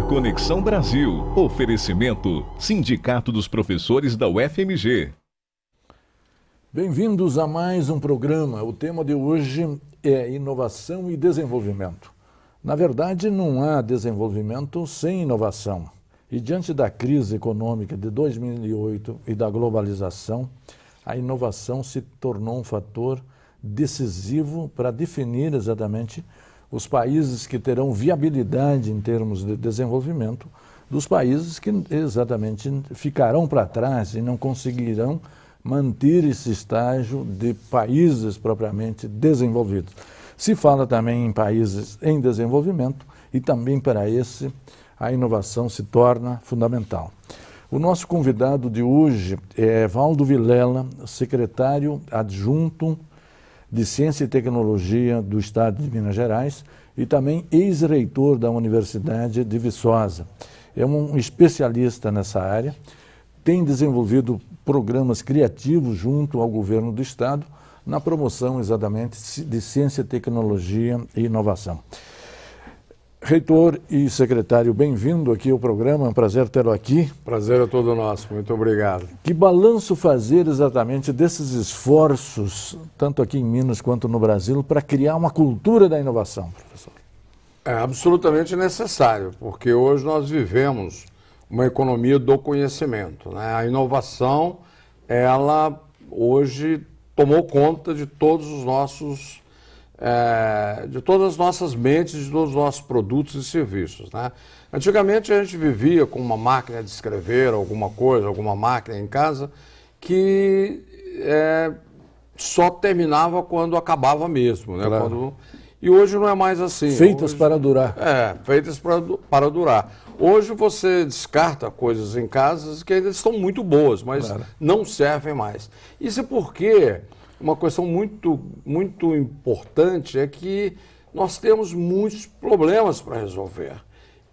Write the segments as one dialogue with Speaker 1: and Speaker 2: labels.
Speaker 1: Conexão Brasil. Oferecimento Sindicato dos Professores da UFMG.
Speaker 2: Bem-vindos a mais um programa. O tema de hoje é inovação e desenvolvimento. Na verdade, não há desenvolvimento sem inovação. E diante da crise econômica de 2008 e da globalização, a inovação se tornou um fator decisivo para definir exatamente os países que terão viabilidade em termos de desenvolvimento, dos países que exatamente ficarão para trás e não conseguirão manter esse estágio de países propriamente desenvolvidos. Se fala também em países em desenvolvimento e também para esse a inovação se torna fundamental. O nosso convidado de hoje é Valdo Vilela, secretário adjunto de Ciência e Tecnologia do Estado de Minas Gerais e também ex-reitor da Universidade de Viçosa. É um especialista nessa área, tem desenvolvido programas criativos junto ao governo do Estado na promoção exatamente de ciência, tecnologia e inovação. Reitor e secretário, bem-vindo aqui ao programa, é um prazer tê-lo aqui.
Speaker 3: Prazer é todo nosso, muito obrigado.
Speaker 2: Que balanço fazer exatamente desses esforços, tanto aqui em Minas quanto no Brasil, para criar uma cultura da inovação, professor?
Speaker 3: É absolutamente necessário, porque hoje nós vivemos uma economia do conhecimento, né? A inovação, ela hoje tomou conta de todos os nossos de todas as nossas mentes, de todos os nossos produtos e serviços, né? Antigamente a gente vivia com uma máquina de escrever alguma coisa, alguma máquina em casa, que só terminava quando acabava mesmo, né?
Speaker 2: Claro.
Speaker 3: E hoje não é mais assim.
Speaker 2: Feitas
Speaker 3: hoje,
Speaker 2: para durar.
Speaker 3: Feitas para durar. Hoje você descarta coisas em casas que ainda estão muito boas, mas claro, não servem mais. Isso é porque uma questão muito, muito importante é que nós temos muitos problemas para resolver.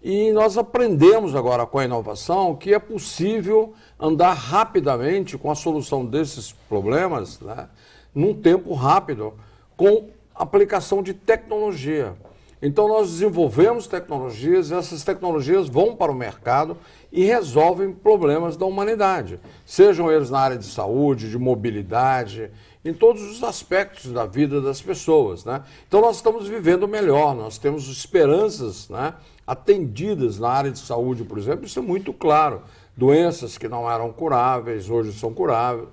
Speaker 3: E nós aprendemos agora com a inovação que é possível andar rapidamente com a solução desses problemas, né, num tempo rápido, com aplicação de tecnologia. Então nós desenvolvemos tecnologias, essas tecnologias vão para o mercado e resolvem problemas da humanidade, sejam eles na área de saúde, de mobilidade, em todos os aspectos da vida das pessoas, né? Então nós estamos vivendo melhor, nós temos esperanças, né, atendidas na área de saúde, por exemplo, isso é muito claro. Doenças que não eram curáveis, hoje são curáveis,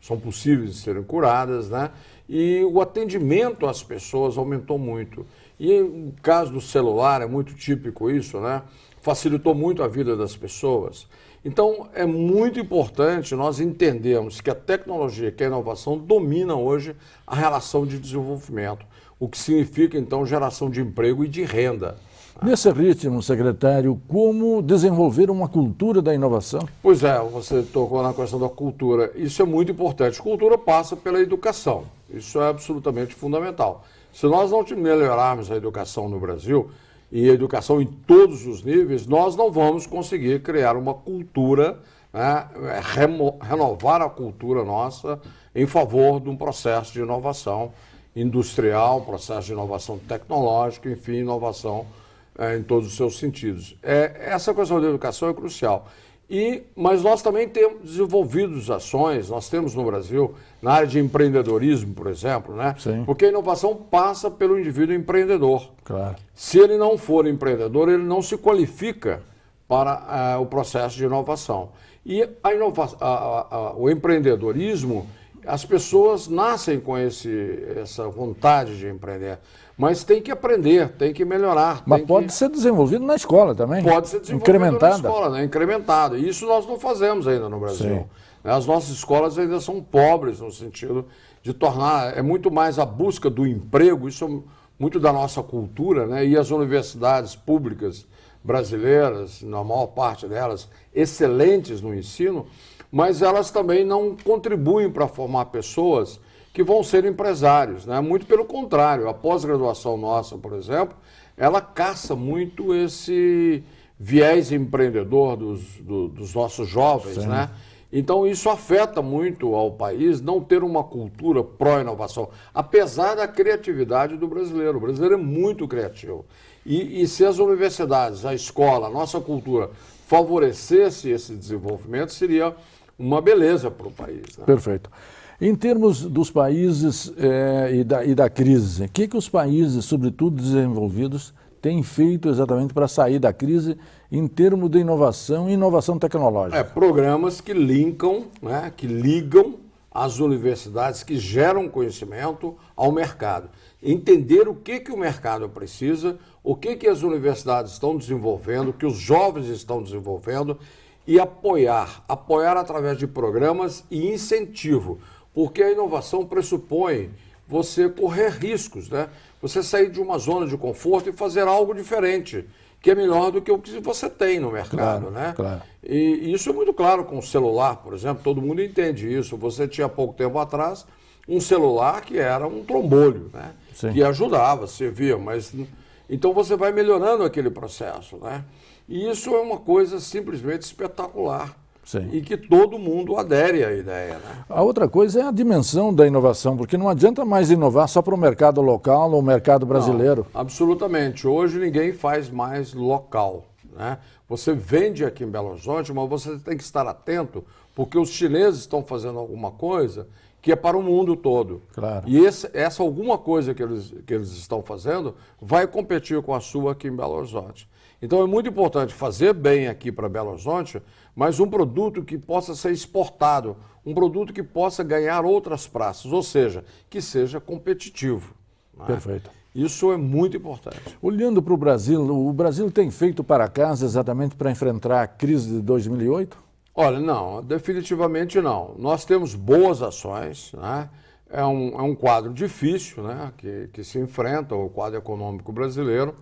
Speaker 3: são possíveis de serem curadas, né? E o atendimento às pessoas aumentou muito. E o caso do celular é muito típico isso, né? Facilitou muito a vida das pessoas. Então, é muito importante nós entendermos que a tecnologia, que a inovação, domina hoje a relação de desenvolvimento, o que significa, então, geração de emprego e de renda.
Speaker 2: Nesse ritmo, secretário, como desenvolver uma cultura da inovação?
Speaker 3: Pois é, você tocou na questão da cultura. Isso é muito importante. Cultura passa pela educação. Isso é absolutamente fundamental. Se nós não melhorarmos a educação no Brasil, e a educação em todos os níveis, nós não vamos conseguir criar uma cultura, né, renovar a cultura nossa em favor de um processo de inovação industrial, processo de inovação tecnológica, enfim, inovação em todos os seus sentidos. Essa questão da educação é crucial. Mas nós também temos desenvolvido ações, nós temos no Brasil, na área de empreendedorismo, por exemplo, né?
Speaker 2: Sim.
Speaker 3: Porque a inovação passa pelo indivíduo empreendedor.
Speaker 2: Claro.
Speaker 3: Se ele não for empreendedor, ele não se qualifica para o processo de inovação. E o empreendedorismo, as pessoas nascem com essa vontade de empreender, mas tem que aprender, tem que melhorar.
Speaker 2: Mas pode ser desenvolvido na escola também.
Speaker 3: Pode ser desenvolvido na escola, né? Incrementado. E isso nós não fazemos ainda no Brasil.
Speaker 2: Sim.
Speaker 3: As nossas escolas ainda são pobres no sentido de tornar, é muito mais a busca do emprego, isso é muito da nossa cultura, né? E as universidades públicas brasileiras, na maior parte delas, excelentes no ensino, mas elas também não contribuem para formar pessoas que vão ser empresários, né? Muito pelo contrário, a pós-graduação nossa, por exemplo, ela caça muito esse viés empreendedor dos nossos jovens,
Speaker 2: Sim.
Speaker 3: né? Então isso afeta muito ao país não ter uma cultura pró-inovação, apesar da criatividade do brasileiro. O brasileiro é muito criativo. E se as universidades, a escola, a nossa cultura favorecesse esse desenvolvimento, seria uma beleza para o país. Né?
Speaker 2: Perfeito. Em termos dos países e da crise, o que os países, sobretudo desenvolvidos, têm feito exatamente para sair da crise em termos de inovação e inovação tecnológica?
Speaker 3: Programas que linkam, né, que ligam as universidades, que geram conhecimento ao mercado. Entender o que o mercado precisa, o que as universidades estão desenvolvendo, o que os jovens estão desenvolvendo e apoiar através de programas e incentivo, porque a inovação pressupõe você correr riscos, né? Você sair de uma zona de conforto e fazer algo diferente, que é melhor do que o que você tem no mercado,
Speaker 2: claro,
Speaker 3: né?
Speaker 2: Claro.
Speaker 3: E isso é muito claro com o celular, por exemplo, todo mundo entende isso. Você tinha pouco tempo atrás um celular que era um trombolho, né?
Speaker 2: Sim.
Speaker 3: Que ajudava, servia, mas então você vai melhorando aquele processo, né? E isso é uma coisa simplesmente espetacular.
Speaker 2: Sim.
Speaker 3: E que todo mundo adere à ideia, né?
Speaker 2: A outra coisa é a dimensão da inovação, porque não adianta mais inovar só para o mercado local ou o mercado brasileiro.
Speaker 3: Não, absolutamente. Hoje ninguém faz mais local, né? Você vende aqui em Belo Horizonte, mas você tem que estar atento, porque os chineses estão fazendo alguma coisa que é para o mundo todo.
Speaker 2: Claro.
Speaker 3: E essa alguma coisa que eles estão fazendo vai competir com a sua aqui em Belo Horizonte. Então é muito importante fazer bem aqui para Belo Horizonte, mas um produto que possa ser exportado, um produto que possa ganhar outras praças, ou seja, que seja competitivo. Né?
Speaker 2: Perfeito.
Speaker 3: Isso é muito importante.
Speaker 2: Olhando para o Brasil tem feito para casa exatamente para enfrentar a crise de 2008?
Speaker 3: Olha, não, definitivamente não. Nós temos boas ações, né? É um quadro difícil, né? que se enfrenta, o quadro econômico brasileiro,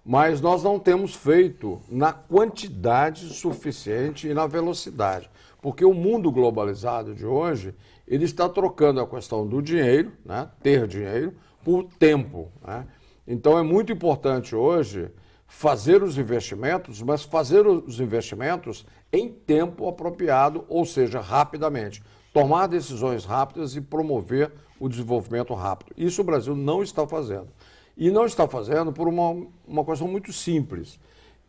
Speaker 3: mas nós não temos feito na quantidade suficiente e na velocidade, porque o mundo globalizado de hoje, ele está trocando a questão do dinheiro, né? Ter dinheiro, por tempo. Né? Então é muito importante hoje fazer os investimentos, mas fazer os investimentos em tempo apropriado, ou seja, rapidamente. Tomar decisões rápidas e promover o desenvolvimento rápido. Isso o Brasil não está fazendo. E não está fazendo por uma questão muito simples.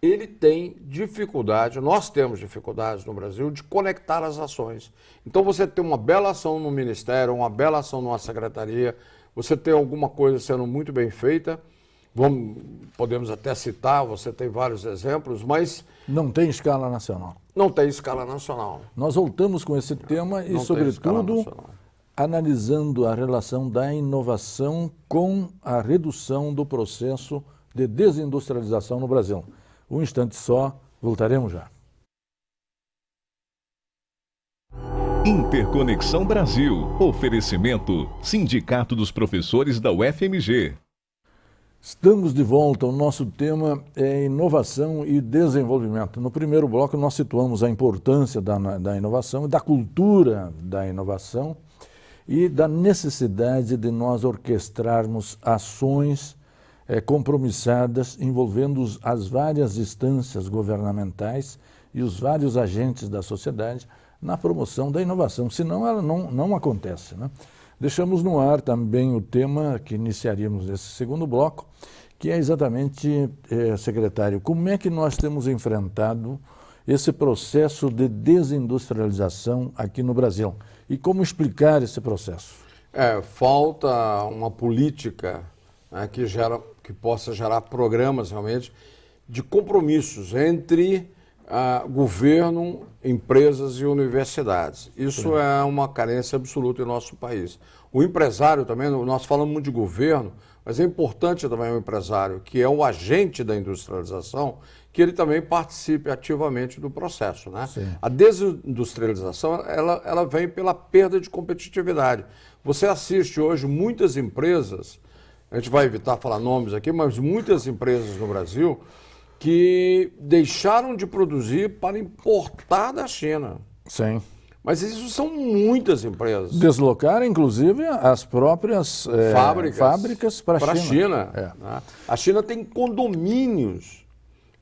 Speaker 3: Ele tem dificuldade, nós temos dificuldades no Brasil de conectar as ações. Então você tem uma bela ação no Ministério, uma bela ação numa secretaria, você tem alguma coisa sendo muito bem feita, podemos até citar, você tem vários exemplos, mas...
Speaker 2: Não tem escala nacional.
Speaker 3: Não tem escala nacional.
Speaker 2: Nós voltamos com esse tema e, sobretudo, analisando a relação da inovação com a redução do processo de desindustrialização no Brasil. Um instante só, voltaremos já.
Speaker 1: Interconexão Brasil. Oferecimento Sindicato dos Professores da UFMG.
Speaker 2: Estamos de volta. O nosso tema é inovação e desenvolvimento. No primeiro bloco, nós situamos a importância da inovação e da cultura da inovação e da necessidade de nós orquestrarmos ações compromissadas envolvendo as várias instâncias governamentais e os vários agentes da sociedade na promoção da inovação, senão ela não acontece, né? Deixamos no ar também o tema que iniciaríamos nesse segundo bloco, que é exatamente, secretário, como é que nós temos enfrentado esse processo de desindustrialização aqui no Brasil e como explicar esse processo?
Speaker 3: Falta uma política, né, que possa gerar programas realmente de compromissos entre governo, empresas e universidades. Isso é uma carência absoluta em nosso país. O empresário também, nós falamos muito de governo, mas é importante também o empresário, que é o agente da industrialização, que ele também participe ativamente do processo. Né? A desindustrialização, ela vem pela perda de competitividade. Você assiste hoje muitas empresas, a gente vai evitar falar nomes aqui, mas muitas empresas no Brasil que deixaram de produzir para importar da China.
Speaker 2: Sim.
Speaker 3: Mas isso são muitas empresas.
Speaker 2: Deslocaram, inclusive, as próprias fábricas para a
Speaker 3: China. Né? A China tem condomínios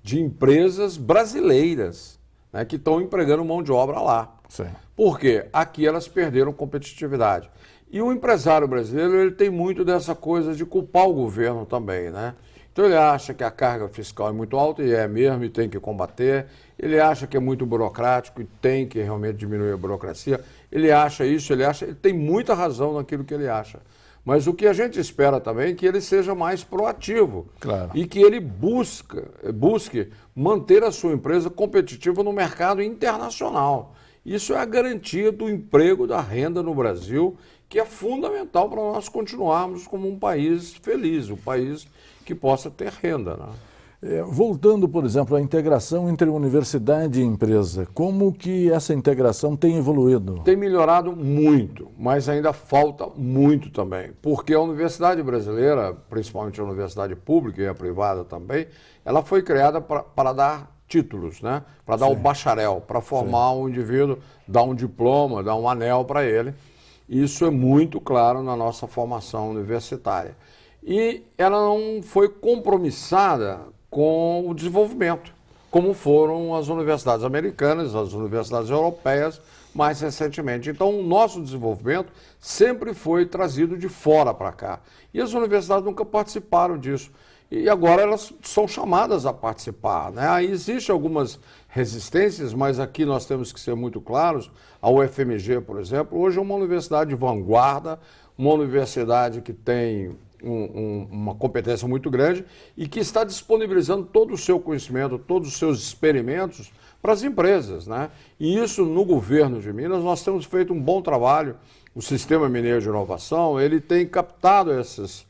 Speaker 3: de empresas brasileiras, né, que estão empregando mão de obra lá.
Speaker 2: Sim.
Speaker 3: Por quê? Aqui elas perderam competitividade. E o empresário brasileiro, ele tem muito dessa coisa de culpar o governo também, né? Então ele acha que a carga fiscal é muito alta, e é mesmo, e tem que combater. Ele acha que é muito burocrático e tem que realmente diminuir a burocracia. Ele acha isso, ele tem muita razão naquilo que ele acha. Mas o que a gente espera também é que ele seja mais proativo.
Speaker 2: Claro.
Speaker 3: E que ele busque manter a sua empresa competitiva no mercado internacional. Isso é a garantia do emprego, da renda no Brasil, que é fundamental para nós continuarmos como um país feliz, um país que possa ter renda, né?
Speaker 2: Voltando, por exemplo, à integração entre universidade e empresa, como que essa integração tem evoluído?
Speaker 3: Tem melhorado muito, mas ainda falta muito também, porque a universidade brasileira, principalmente a universidade pública e a privada também, ela foi criada para dar títulos, né? Para dar o bacharel, para formar um indivíduo, dar um diploma, dar um anel para ele. Isso é muito claro na nossa formação universitária. E ela não foi compromissada com o desenvolvimento, como foram as universidades americanas, as universidades europeias, mais recentemente. Então, o nosso desenvolvimento sempre foi trazido de fora para cá. E as universidades nunca participaram disso. E agora elas são chamadas a participar, né? Aí existem algumas resistências, mas aqui nós temos que ser muito claros. A UFMG, por exemplo, hoje é uma universidade de vanguarda, uma universidade que tem uma competência muito grande e que está disponibilizando todo o seu conhecimento, todos os seus experimentos para as empresas, né? E isso no governo de Minas nós temos feito um bom trabalho. O Sistema Mineiro de Inovação, ele tem captado essas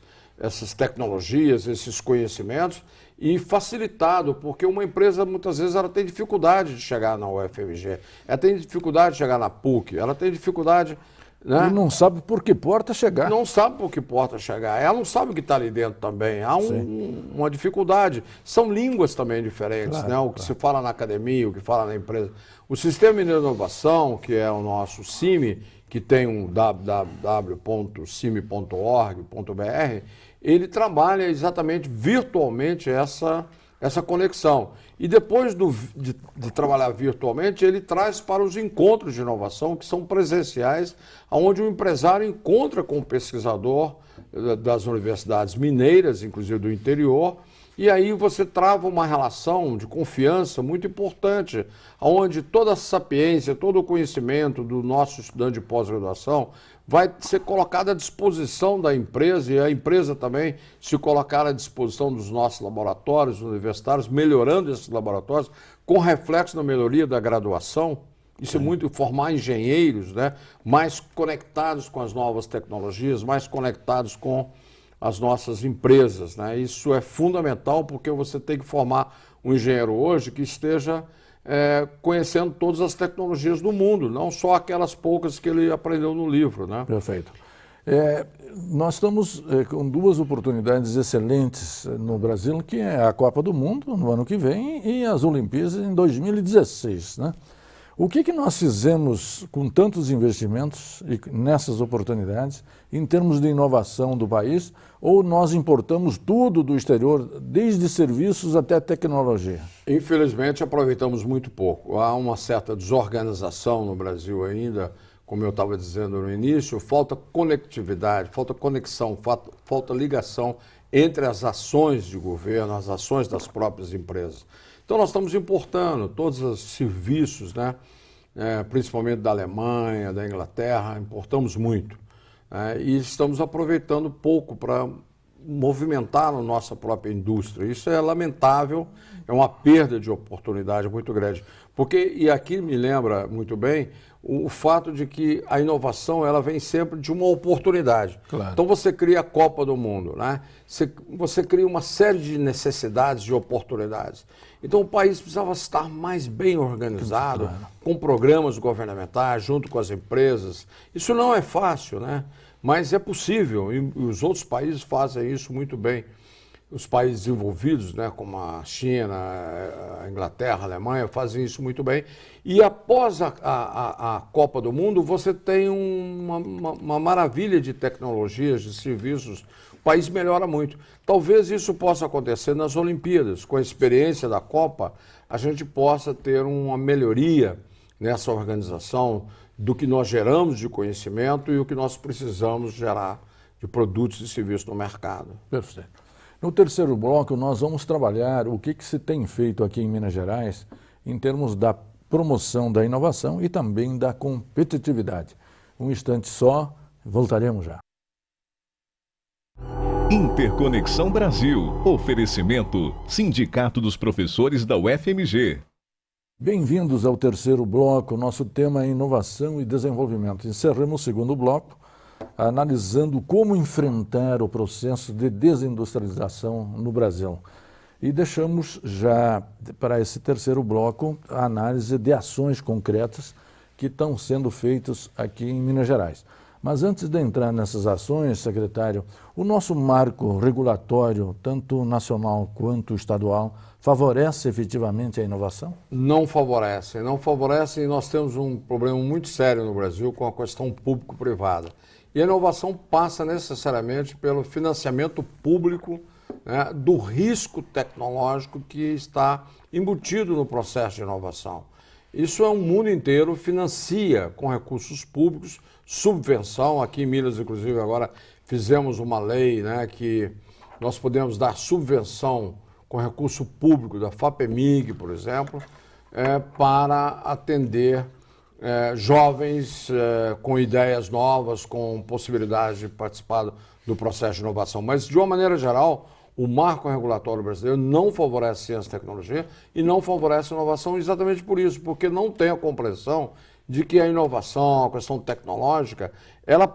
Speaker 3: tecnologias, esses conhecimentos e facilitado, porque uma empresa muitas vezes ela tem dificuldade de chegar na UFMG, ela tem dificuldade de chegar na PUC, ela tem dificuldade... Né?
Speaker 2: E não sabe por que porta chegar.
Speaker 3: Não sabe por que porta chegar. Ela não sabe o que está ali dentro também. Há uma dificuldade. São línguas também diferentes,
Speaker 2: claro,
Speaker 3: né? O que se fala na academia, o que fala na empresa. O Sistema Mineiro de Inovação, que é o nosso CIMI, que tem um www.cime.org.br, ele trabalha exatamente virtualmente essa conexão. E depois de trabalhar virtualmente, ele traz para os encontros de inovação, que são presenciais, onde o empresário encontra com o pesquisador das universidades mineiras, inclusive do interior, e aí você trava uma relação de confiança muito importante, onde toda a sapiência, todo o conhecimento do nosso estudante de pós-graduação vai ser colocado à disposição da empresa e a empresa também se colocar à disposição dos nossos laboratórios universitários, melhorando esses laboratórios, com reflexo na melhoria da graduação. Isso é muito, formar engenheiros, né, mais conectados com as novas tecnologias, mais conectados com as nossas empresas, né? Isso é fundamental porque você tem que formar um engenheiro hoje que esteja conhecendo todas as tecnologias do mundo, não só aquelas poucas que ele aprendeu no livro, né?
Speaker 2: Perfeito. Nós estamos com duas oportunidades excelentes no Brasil, que é a Copa do Mundo no ano que vem e as Olimpíadas em 2016, né? O que nós fizemos com tantos investimentos nessas oportunidades, em termos de inovação do país, ou nós importamos tudo do exterior, desde serviços até tecnologia?
Speaker 3: Infelizmente, aproveitamos muito pouco. Há uma certa desorganização no Brasil ainda, como eu estava dizendo no início, falta conectividade, falta conexão, falta ligação entre as ações de governo, as ações das próprias empresas. Então, nós estamos importando todos os serviços, né? Principalmente da Alemanha, da Inglaterra, importamos muito. E estamos aproveitando pouco para movimentar a nossa própria indústria. Isso é lamentável, é uma perda de oportunidade muito grande. Porque, e aqui me lembra muito bem, o fato de que a inovação ela vem sempre de uma oportunidade.
Speaker 2: Claro.
Speaker 3: Então você cria a Copa do Mundo, né? Você cria uma série de necessidades, de oportunidades. Então o país precisava estar mais bem organizado, claro, com programas governamentais, junto com as empresas. Isso não é fácil, né? Mas é possível, e os outros países fazem isso muito bem. Os países desenvolvidos, né, como a China, a Inglaterra, a Alemanha, fazem isso muito bem. E após a Copa do Mundo, você tem uma maravilha de tecnologias, de serviços. O país melhora muito. Talvez isso possa acontecer nas Olimpíadas. Com a experiência da Copa, a gente possa ter uma melhoria nessa organização do que nós geramos de conhecimento e o que nós precisamos gerar de produtos e serviços no mercado.
Speaker 2: Perfeito. No terceiro bloco, nós vamos trabalhar o que se tem feito aqui em Minas Gerais em termos da promoção da inovação e também da competitividade. Um instante só, voltaremos já.
Speaker 1: Interconexão Brasil. Oferecimento Sindicato dos Professores da UFMG.
Speaker 2: Bem-vindos ao terceiro bloco. Nosso tema é inovação e desenvolvimento. Encerramos o segundo bloco analisando como enfrentar o processo de desindustrialização no Brasil. E deixamos já para esse terceiro bloco a análise de ações concretas que estão sendo feitas aqui em Minas Gerais. Mas antes de entrar nessas ações, secretário, o nosso marco regulatório, tanto nacional quanto estadual, favorece efetivamente a inovação?
Speaker 3: Não favorece, não favorece, e nós temos um problema muito sério no Brasil com a questão público-privada. E a inovação passa necessariamente pelo financiamento público, né, do risco tecnológico que está embutido no processo de inovação. Isso é um mundo inteiro, financia com recursos públicos, subvenção. Aqui em Minas, inclusive, agora fizemos uma lei, né, que nós podemos dar subvenção com recurso público da FAPEMIG, por exemplo, para atender jovens com ideias novas, com possibilidade de participar do processo de inovação. Mas, de uma maneira geral, o marco regulatório brasileiro não favorece ciência e tecnologia e não favorece a inovação exatamente por isso, porque não tem a compreensão de que a inovação, a questão tecnológica, ela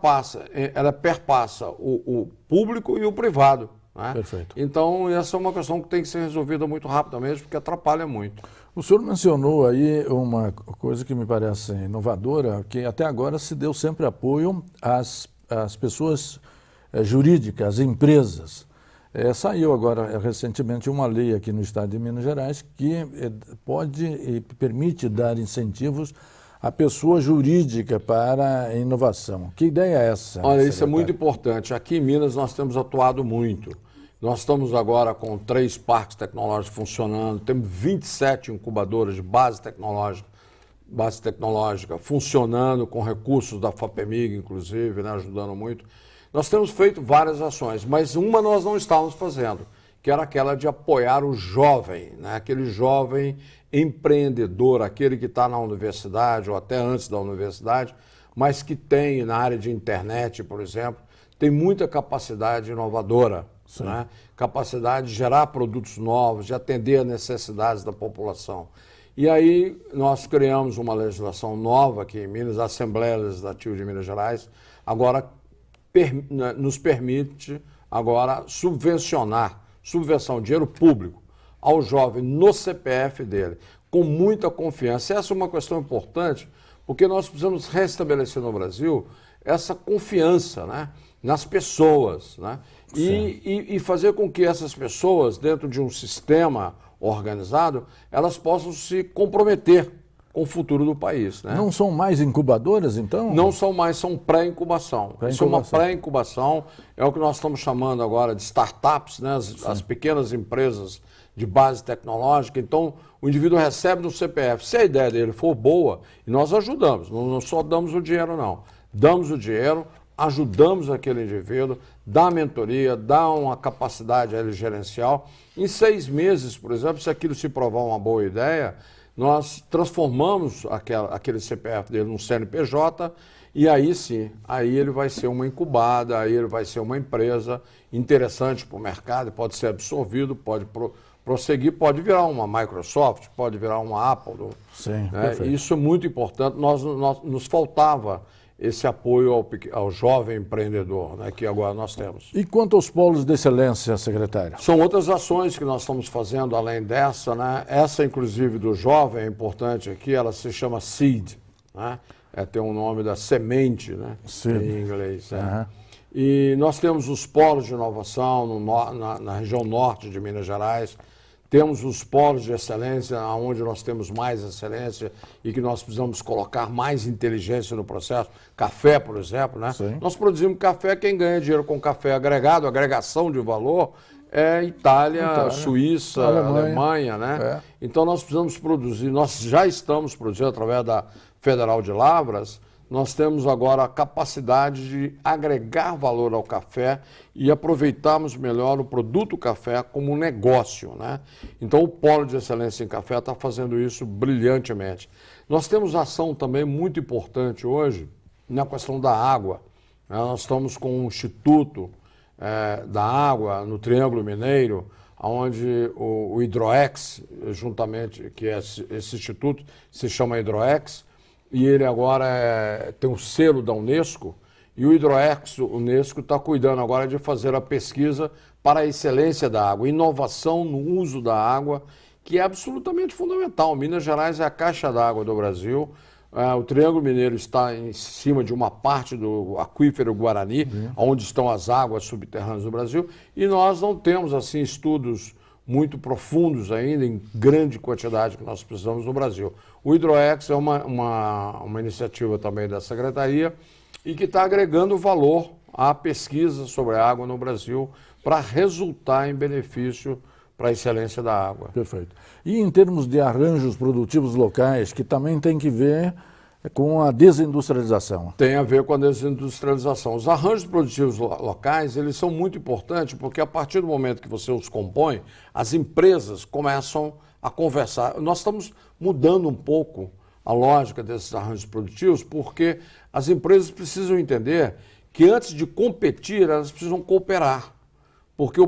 Speaker 3: perpassa o público e o privado. Né?
Speaker 2: Perfeito.
Speaker 3: Então, essa é uma questão que tem que ser resolvida muito rapidamente, porque atrapalha muito.
Speaker 2: O senhor mencionou aí uma coisa que me parece inovadora, que até agora se deu sempre apoio às pessoas jurídicas, às empresas. Saiu agora recentemente uma lei aqui no estado de Minas Gerais que pode e permite dar incentivos à pessoa jurídica para a inovação. Que ideia é essa?
Speaker 3: Olha, isso é muito importante. Aqui em Minas nós temos atuado muito. Nós estamos agora com 3 parques tecnológicos funcionando, temos 27 incubadoras de base tecnológica funcionando com recursos da FAPEMIG, inclusive, né, ajudando muito. Nós temos feito várias ações, mas uma nós não estávamos fazendo, que era aquela de apoiar o jovem, né, aquele jovem empreendedor, aquele que está na universidade ou até antes da universidade, mas que tem na área de internet, por exemplo, tem muita capacidade inovadora. Né? Capacidade de gerar produtos novos, de atender às necessidades da população. E aí nós criamos uma legislação nova aqui em Minas, a Assembleia Legislativa de Minas Gerais, agora nos permite agora subvenção, dinheiro público ao jovem no CPF dele, com muita confiança. Essa é uma questão importante, porque nós precisamos restabelecer no Brasil essa confiança, né, nas pessoas, né? E fazer com que essas pessoas, dentro de um sistema organizado, elas possam se comprometer com o futuro do país. Né?
Speaker 2: Não são mais incubadoras, então?
Speaker 3: Não são mais, são pré-incubação. Isso é uma pré-incubação, é o que nós estamos chamando agora de startups, né? As pequenas empresas de base tecnológica. Então, o indivíduo recebe no CPF. Se a ideia dele for boa, e nós ajudamos, não só damos o dinheiro, não. Damos o dinheiro, ajudamos aquele indivíduo, dá mentoria, dá uma capacidade gerencial. Em 6 meses, por exemplo, se aquilo se provar uma boa ideia, nós transformamos aquele CPF dele num CNPJ e aí sim, aí ele vai ser uma incubada, aí ele vai ser uma empresa interessante para o mercado, pode ser absorvido, pode prosseguir, pode virar uma Microsoft, pode virar uma Apple.
Speaker 2: Sim,
Speaker 3: né? Isso é muito importante. Nos faltava esse apoio ao jovem empreendedor, né, que agora nós temos.
Speaker 2: E quanto aos polos de excelência, secretário?
Speaker 3: São outras ações que nós estamos fazendo além dessa, né? Essa, inclusive, do jovem é importante aqui, ela se chama SEED, né? Tem um nome da semente, né? Em inglês.
Speaker 2: Uhum.
Speaker 3: E nós temos os polos de inovação na região norte de Minas Gerais. Temos os polos de excelência, onde nós temos mais excelência e que nós precisamos colocar mais inteligência no processo. Café, por exemplo, né?
Speaker 2: Sim.
Speaker 3: Nós produzimos café, quem ganha dinheiro com café agregado, agregação de valor, é Itália, Suíça, Alemanha, né? Então nós precisamos produzir, nós já estamos produzindo através Federal de Lavras, nós temos agora a capacidade de agregar valor ao café e aproveitarmos melhor o produto café como um negócio, né? Então o Polo de Excelência em Café está fazendo isso brilhantemente. Nós temos ação também muito importante hoje na questão da água. Nós estamos com um Instituto da Água no Triângulo Mineiro, onde o Hidroex, juntamente, que é esse instituto, se chama Hidroex, e ele agora tem um selo da Unesco, e o Hidroex, o Unesco, está cuidando agora de fazer a pesquisa para a excelência da água, inovação no uso da água, que é absolutamente fundamental. Minas Gerais é a caixa d'água do Brasil. O Triângulo Mineiro está em cima de uma parte do aquífero Guarani, onde estão as águas subterrâneas do Brasil, e nós não temos assim estudos muito profundos ainda, em grande quantidade que nós precisamos no Brasil. O Hidroex é uma iniciativa também da Secretaria e que está agregando valor à pesquisa sobre a água no Brasil para resultar em benefício para a excelência da água.
Speaker 2: Perfeito. E em termos de arranjos produtivos locais, que também tem que ver com a desindustrialização?
Speaker 3: Tem a ver com a desindustrialização. Os arranjos produtivos locais, eles são muito importantes porque a partir do momento que você os compõe, as empresas começam a conversar. Nós estamos mudando um pouco a lógica desses arranjos produtivos porque as empresas precisam entender que antes de competir, elas precisam cooperar. Porque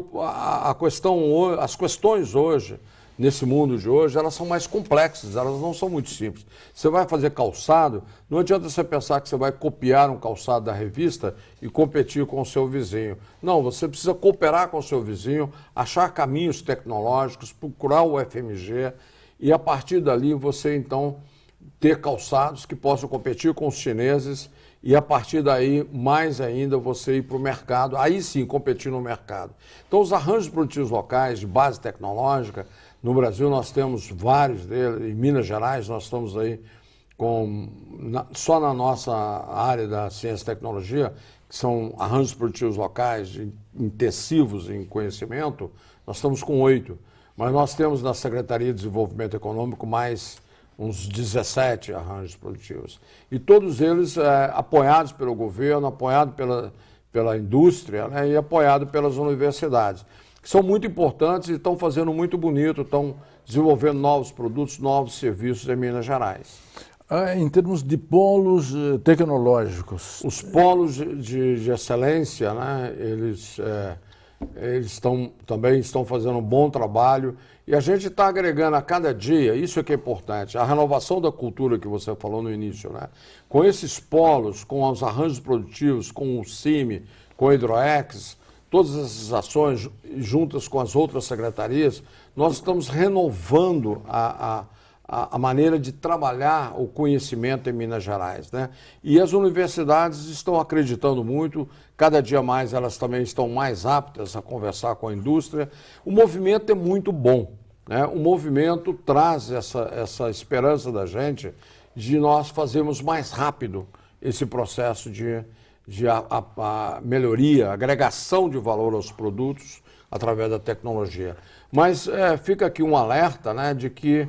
Speaker 3: as questões hoje, nesse mundo de hoje, elas são mais complexas, elas não são muito simples. Você vai fazer calçado, não adianta você pensar que você vai copiar um calçado da revista e competir com o seu vizinho. Não, você precisa cooperar com o seu vizinho, achar caminhos tecnológicos, procurar o FMG e a partir dali você então ter calçados que possam competir com os chineses e a partir daí, mais ainda, você ir para o mercado, aí sim, competir no mercado. Então, os arranjos produtivos locais de base tecnológica, no Brasil nós temos vários deles, em Minas Gerais nós estamos aí só na nossa área da ciência e tecnologia, que são arranjos produtivos locais intensivos em conhecimento, nós estamos com 8. Mas nós temos na Secretaria de Desenvolvimento Econômico mais uns 17 arranjos produtivos. E todos eles apoiados pelo governo, apoiados pela indústria, né, e apoiados pelas universidades, que são muito importantes e estão fazendo muito bonito, estão desenvolvendo novos produtos, novos serviços em Minas Gerais.
Speaker 2: Em termos de polos tecnológicos?
Speaker 3: Os polos de excelência, né, eles também estão fazendo um bom trabalho e a gente está agregando a cada dia, isso é que é importante, a renovação da cultura que você falou no início, né? Com esses polos, com os arranjos produtivos, com o CIMI, com o Hidroex, todas essas ações juntas com as outras secretarias, nós estamos renovando a maneira de trabalhar o conhecimento em Minas Gerais, né? E as universidades estão acreditando muito, cada dia mais elas também estão mais aptas a conversar com a indústria. O movimento é muito bom, né? O movimento traz essa esperança da gente de nós fazermos mais rápido esse processo de melhoria, agregação de valor aos produtos através da tecnologia. Mas fica aqui um alerta, né, de que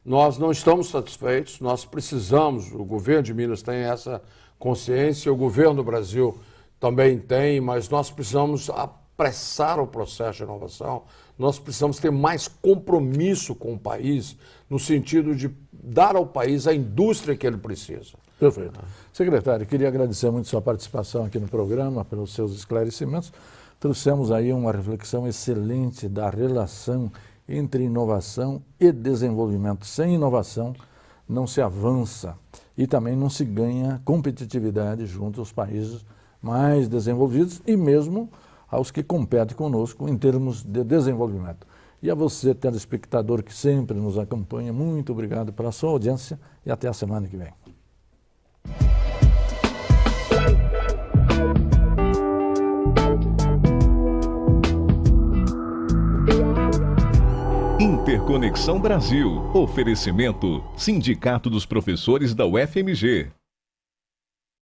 Speaker 3: nós não estamos satisfeitos, nós precisamos, o governo de Minas tem essa consciência, o governo do Brasil também tem, mas nós precisamos apressar o processo de inovação, nós precisamos ter mais compromisso com o país, no sentido de dar ao país a indústria que ele precisa.
Speaker 2: Perfeito. Secretário, queria agradecer muito sua participação aqui no programa, pelos seus esclarecimentos. Trouxemos aí uma reflexão excelente da relação entre inovação e desenvolvimento. Sem inovação não se avança e também não se ganha competitividade junto aos países mais desenvolvidos e mesmo aos que competem conosco em termos de desenvolvimento. E a você, telespectador que sempre nos acompanha, muito obrigado pela sua audiência e até a semana que vem.
Speaker 1: Interconexão Brasil. Oferecimento: Sindicato dos Professores da UFMG.